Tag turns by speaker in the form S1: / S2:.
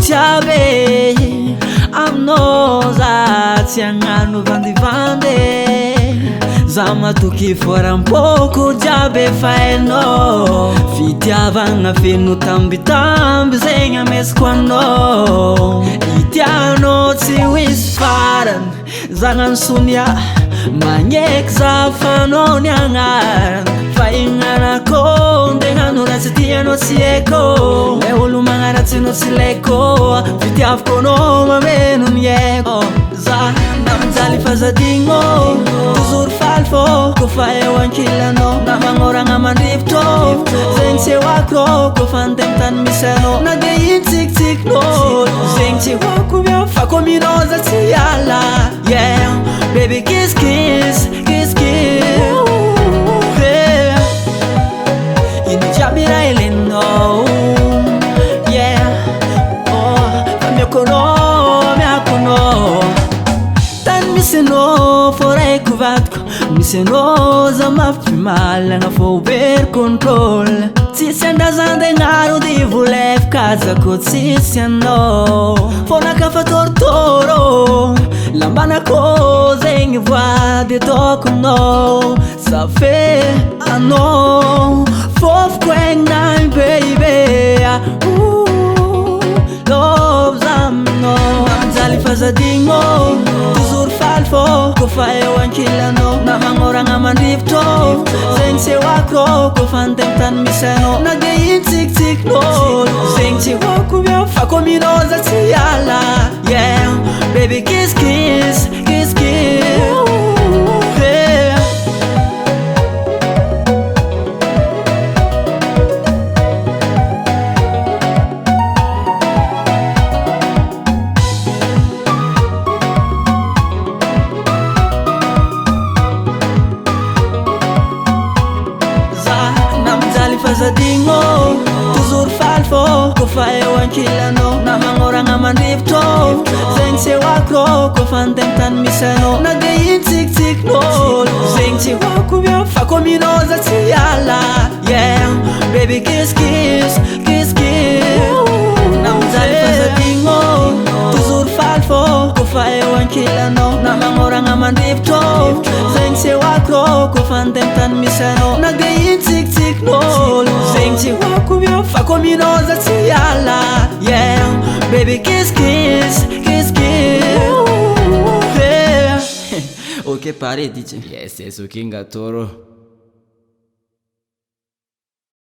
S1: tiabe aminao za tsy hagnano vandivandy za matoky forampoko jiaby efa hainao fitiavagna feno tambitamby zegny ameziko anao itianao tsy hoisy farany zagnano sonia magneky za fanao ny agnarana fa ignanako ndegnano raha tsy tianao tsy haiko le olo magnaratsynao tsy laiko fitiavako anao mameno ny haiko za namijaly fazadigno toujours faly fô kofa eo ankilanao na magnoragna mandrivotro zegny tsy hoako kofa antegna tany misy anao na de ino tsikitsikinao zegny tsy hoako mio fa kominao za tsy ala yeah baby kiss kiss kiss kiss yeah ino jiaby raha ilainao yeah fa miakonao tany misy anao fô raiko vadiko misy anao za mafimalagna fô very contrôle tsisy andrazandegnaro de volefokazako tsisy anao fô nakafatorotoro lambanako zegny voady ataoko aminao ça fait anao fofoko aigninahy baby love za aminao namijaly fazadigno toujours faly fô kofa eo ankilanao na magnoragna mandrivotro zegny tsy hoako kofa antegna tany misy anao na de ino tsikitsikinao zegny tsy hoako mio fa kominao za tsy ala yeah baby kiss kiss kiss kiss yeah fazadigno toujours faly fô kofa eo ankilanao na magnoragna mandrivotro zegny tsy hoako kofa antegna tany misy anao na de ino tsikitsikinao zegny tsy hoako mio fa kominao za tsy ala yeah baby kiss kiss kiss kiss namijaly fazadigno toujours faly fô kofa eo ankilanao na magnoragna mandrivotro zegny tsy hoako kofa antegna tany misy anao na de ino tsikitsikinao zegny tsy hoako mio fa kominao za tsy ala yeah baby kiss kiss kiss kiss yeah
S2: Ok pare DJ. Yes, ok ngatoro.